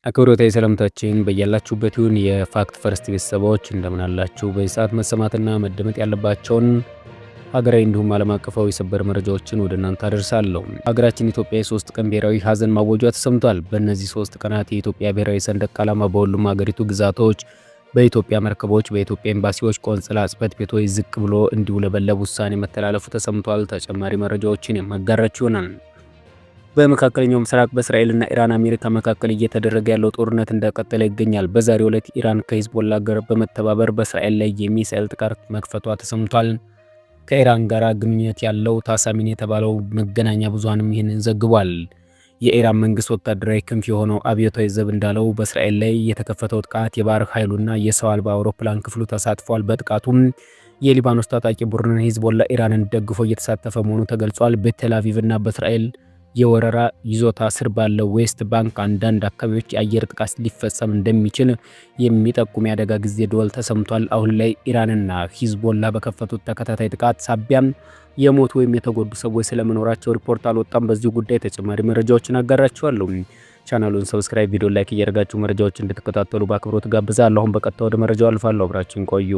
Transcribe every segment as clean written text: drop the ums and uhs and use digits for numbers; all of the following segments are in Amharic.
አክብሮታዊ ሰላምታችን በያላችሁበት ይሁን። የፋክት ፈርስት ቤተሰቦች እንደምን አላችሁ? በዚህ ሰዓት መሰማትና መደመጥ ያለባቸውን ሀገራዊ እንዲሁም ዓለም አቀፋዊ ሰበር መረጃዎችን ወደ እናንተ አደርሳለሁ። ሀገራችን ኢትዮጵያ የሶስት ቀን ብሔራዊ ሀዘን ማወጇ ተሰምቷል። በእነዚህ 3 ቀናት የኢትዮጵያ ብሔራዊ ሰንደቅ ዓላማ በሁሉም ሀገሪቱ ግዛቶች፣ በኢትዮጵያ መርከቦች፣ በኢትዮጵያ ኤምባሲዎች፣ ቆንጽላ ጽሕፈት ቤቶች ዝቅ ብሎ እንዲውለበለብ ውሳኔ መተላለፉ ተሰምቷል። ተጨማሪ መረጃዎችን የማጋራችሁ ይሆናል። በመካከለኛው ምስራቅ በእስራኤልና ኢራን አሜሪካ መካከል እየተደረገ ያለው ጦርነት እንደቀጠለ ይገኛል። በዛሬው ዕለት ኢራን ከሂዝቦላ ጋር በመተባበር በእስራኤል ላይ የሚሳኤል ጥቃት መክፈቷ ተሰምቷል። ከኢራን ጋር ግንኙነት ያለው ታሳሚን የተባለው መገናኛ ብዙሃንም ይህንን ዘግቧል። የኢራን መንግስት ወታደራዊ ክንፍ የሆነው አብዮታዊ ዘብ እንዳለው በእስራኤል ላይ የተከፈተው ጥቃት የባህር ኃይሉና የሰው አልባ አውሮፕላን ክፍሉ ተሳትፏል። በጥቃቱም የሊባኖስ ታጣቂ ቡድን ሂዝቦላ ኢራንን ደግፎ እየተሳተፈ መሆኑ ተገልጿል። በቴል አቪቭና በእስራኤል የወረራ ይዞታ ስር ባለው ዌስት ባንክ አንዳንድ አካባቢዎች የአየር ጥቃት ሊፈጸም እንደሚችል የሚጠቁም የአደጋ ጊዜ ደወል ተሰምቷል። አሁን ላይ ኢራንና ሂዝቦላ በከፈቱት ተከታታይ ጥቃት ሳቢያም የሞቱ ወይም የተጎዱ ሰዎች ስለመኖራቸው ሪፖርት አልወጣም። በዚህ ጉዳይ ተጨማሪ መረጃዎችን አጋራችኋለሁ። ቻናሉን ሰብስክራይብ፣ ቪዲዮ ላይክ እያደረጋችሁ መረጃዎች እንድትከታተሉ በአክብሮት ጋብዛለሁ። አሁን በቀጥታ ወደ መረጃው አልፋለሁ። አብራችሁን ቆዩ።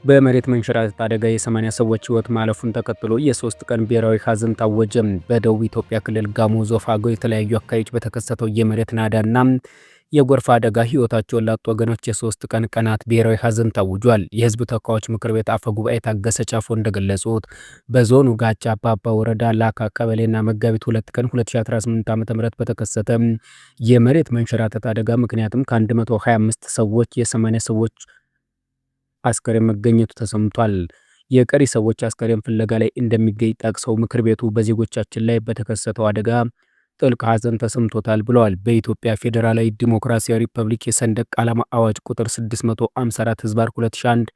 በመሬት መንሸራተት አደጋ የ80 ሰዎች ህይወት ማለፉን ተከትሎ የ3 ቀን ብሔራዊ ሀዘን ታወጀ። በደቡብ ኢትዮጵያ ክልል ጋሞ ዞፋጎ የተለያዩ አካባቢዎች በተከሰተው የመሬት ናዳና የጎርፍ አደጋ ህይወታቸውን ላጡ ወገኖች የ3 ቀናት ብሔራዊ ሀዘን ታውጇል። የህዝብ ተወካዮች ምክር ቤት አፈ ጉባኤ ታገሰ ጫፎ እንደገለጹት በዞኑ ጋቻ አባባ ወረዳ ላካ ቀበሌና መጋቢት 2 ቀን 2018 ዓ.ም በተከሰተ የመሬት መንሸራተት አደጋ ምክንያትም ከ125 ሰዎች የ80 ሰዎች አስከሬን መገኘቱ ተሰምቷል። የቀሪ ሰዎች አስከሬን ፍለጋ ላይ እንደሚገኝ ጠቅሰው ምክር ቤቱ በዜጎቻችን ላይ በተከሰተው አደጋ ጥልቅ ሀዘን ተሰምቶታል ብለዋል። በኢትዮጵያ ፌዴራላዊ ዲሞክራሲያዊ ሪፐብሊክ የሰንደቅ ዓላማ አዋጅ ቁጥር 654/2001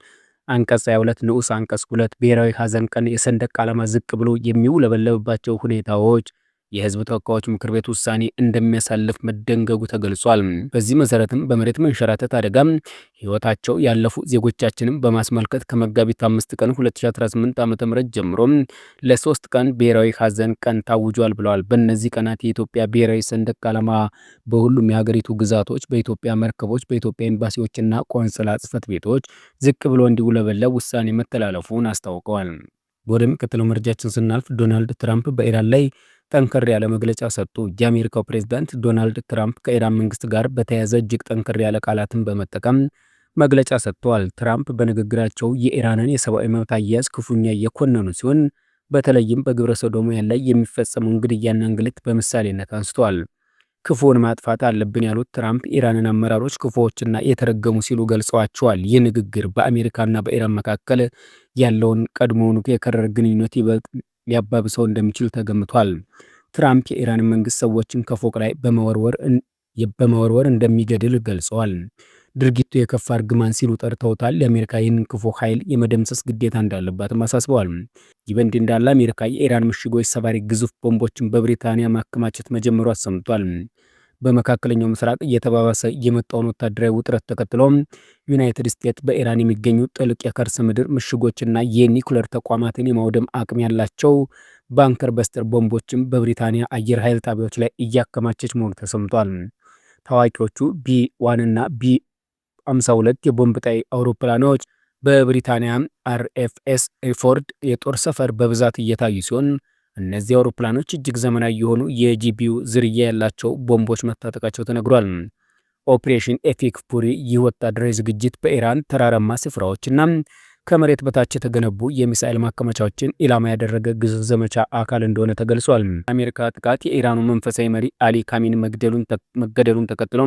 አንቀጽ 22 ንዑስ አንቀጽ 2 ብሔራዊ ሀዘን ቀን የሰንደቅ ዓላማ ዝቅ ብሎ የሚውለበለብባቸው ሁኔታዎች የህዝብ ተወካዮች ምክር ቤት ውሳኔ እንደሚያሳልፍ መደንገጉ ተገልጿል። በዚህ መሰረትም በመሬት መንሸራተት አደጋ ህይወታቸው ያለፉ ዜጎቻችንን በማስመልከት ከመጋቢት 5 ቀን 2018 ዓ.ም ጀምሮ ለ3 ቀን ብሔራዊ ሀዘን ቀን ታውጇል ብለዋል። በእነዚህ ቀናት የኢትዮጵያ ብሔራዊ ሰንደቅ ዓላማ በሁሉም የሀገሪቱ ግዛቶች፣ በኢትዮጵያ መርከቦች፣ በኢትዮጵያ ኤምባሲዎችና ቆንጽላ ጽሕፈት ቤቶች ዝቅ ብሎ እንዲውለበለብ ውሳኔ መተላለፉን አስታውቀዋል። ወደሚቀጥለው መረጃችን ስናልፍ ዶናልድ ትራምፕ በኢራን ላይ ጠንከር ያለ መግለጫ ሰጡ። የአሜሪካው ፕሬዝዳንት ዶናልድ ትራምፕ ከኢራን መንግስት ጋር በተያያዘ እጅግ ጠንከር ያለ ቃላትን በመጠቀም መግለጫ ሰጥተዋል። ትራምፕ በንግግራቸው የኢራንን የሰብአዊ መብት አያያዝ ክፉኛ እየኮነኑ ሲሆን በተለይም በግብረ ሰዶማውያን ላይ የሚፈጸመውን ግድያና እንግልት በምሳሌነት አንስተዋል። ክፉውን ማጥፋት አለብን ያሉት ትራምፕ ኢራንን አመራሮች ክፉዎችና የተረገሙ ሲሉ ገልጸዋቸዋል። ይህ ንግግር በአሜሪካና በኢራን መካከል ያለውን ቀድሞውኑ የከረረ ግንኙነት ይበልጥ ሊያባብሰው እንደሚችል ተገምቷል። ትራምፕ የኢራን መንግስት ሰዎችን ከፎቅ ላይ በመወርወር እንደሚገድል ገልጸዋል። ድርጊቱ የከፋ እርግማን ሲሉ ጠርተውታል። የአሜሪካ ይህንን ክፉ ኃይል የመደምሰስ ግዴታ እንዳለባትም አሳስበዋል። ይህ በእንዲህ እንዳለ አሜሪካ የኢራን ምሽጎች ሰባሪ ግዙፍ ቦምቦችን በብሪታንያ ማከማቸት መጀመሩ አሰምቷል። በመካከለኛው ምስራቅ እየተባባሰ የመጣውን ወታደራዊ ውጥረት ተከትሎ ዩናይትድ ስቴትስ በኢራን የሚገኙ ጥልቅ የከርሰ ምድር ምሽጎችና የኒኩለር ተቋማትን የማውደም አቅም ያላቸው ባንከር በስተር ቦምቦችን በብሪታንያ አየር ኃይል ጣቢያዎች ላይ እያከማቸች መሆኑ ተሰምቷል። ታዋቂዎቹ ቢ1 እና ቢ52 የቦምብ ጣይ አውሮፕላኖች በብሪታንያ አርኤፍኤስ ሪፎርድ የጦር ሰፈር በብዛት እየታዩ ሲሆን እነዚህ አውሮፕላኖች እጅግ ዘመናዊ የሆኑ የጂቢዩ ዝርያ ያላቸው ቦምቦች መታጠቃቸው ተነግሯል። ኦፕሬሽን ኤፒክ ፉሪ ይህ ወታደራዊ ዝግጅት በኢራን ተራራማ ስፍራዎችና ከመሬት በታች የተገነቡ የሚሳኤል ማከማቻዎችን ኢላማ ያደረገ ግዙፍ ዘመቻ አካል እንደሆነ ተገልጿል። አሜሪካ ጥቃት የኢራኑ መንፈሳዊ መሪ አሊ ካሚኒ መገደሉን ተከትሎ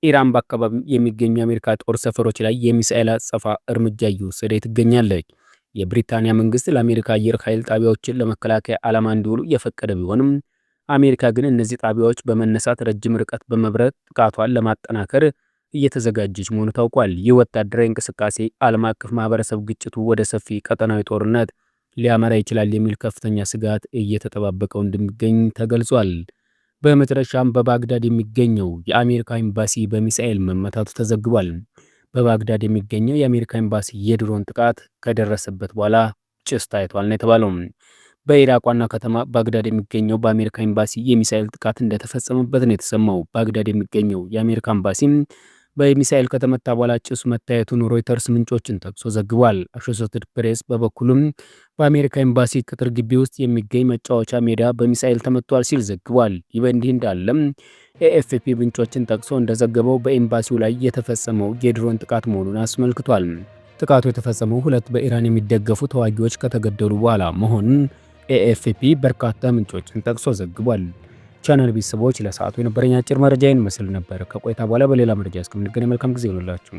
ኢራን በአካባቢው የሚገኙ የአሜሪካ ጦር ሰፈሮች ላይ የሚሳኤል አጸፋ እርምጃ እየወሰደ ትገኛለች። የብሪታንያ መንግስት ለአሜሪካ አየር ኃይል ጣቢያዎችን ለመከላከያ ዓላማ እንዲውሉ የፈቀደ ቢሆንም አሜሪካ ግን እነዚህ ጣቢያዎች በመነሳት ረጅም ርቀት በመብረር ጥቃቷን ለማጠናከር እየተዘጋጀች መሆኑ ታውቋል። ይህ ወታደራዊ እንቅስቃሴ ዓለም አቀፍ ማህበረሰብ ግጭቱ ወደ ሰፊ ቀጠናዊ ጦርነት ሊያመራ ይችላል የሚል ከፍተኛ ስጋት እየተጠባበቀው እንደሚገኝ ተገልጿል። በመጨረሻም በባግዳድ የሚገኘው የአሜሪካ ኤምባሲ በሚሳኤል መመታቱ ተዘግቧል። በባግዳድ የሚገኘው የአሜሪካ ኤምባሲ የድሮን ጥቃት ከደረሰበት በኋላ ጭስ ታይቷል ነው የተባለው። በኢራቅ ዋና ከተማ ባግዳድ የሚገኘው በአሜሪካ ኤምባሲ የሚሳኤል ጥቃት እንደተፈጸመበት ነው የተሰማው። ባግዳድ የሚገኘው የአሜሪካ ኤምባሲም በሚሳኤል ከተመታ በኋላ ጭሱ መታየቱን ሮይተርስ ምንጮችን ጠቅሶ ዘግቧል። አሶሴትድ ፕሬስ በበኩሉም በአሜሪካ ኤምባሲ ቅጥር ግቢ ውስጥ የሚገኝ መጫወቻ ሜዳ በሚሳኤል ተመቷል ሲል ዘግቧል። ይህ በእንዲህ እንዳለም ኤኤፍፒ ምንጮችን ጠቅሶ እንደዘገበው በኤምባሲው ላይ የተፈጸመው የድሮን ጥቃት መሆኑን አስመልክቷል። ጥቃቱ የተፈጸመው 2 በኢራን የሚደገፉ ተዋጊዎች ከተገደሉ በኋላ መሆኑን ኤኤፍፒ በርካታ ምንጮችን ጠቅሶ ዘግቧል። ቻናል ቤተሰቦች ለሰዓቱ የነበረኝ አጭር መረጃ ይመስል ነበር። ከቆይታ በኋላ በሌላ መረጃ እስከምንገናኝ መልካም ጊዜ ይሁንላችሁ።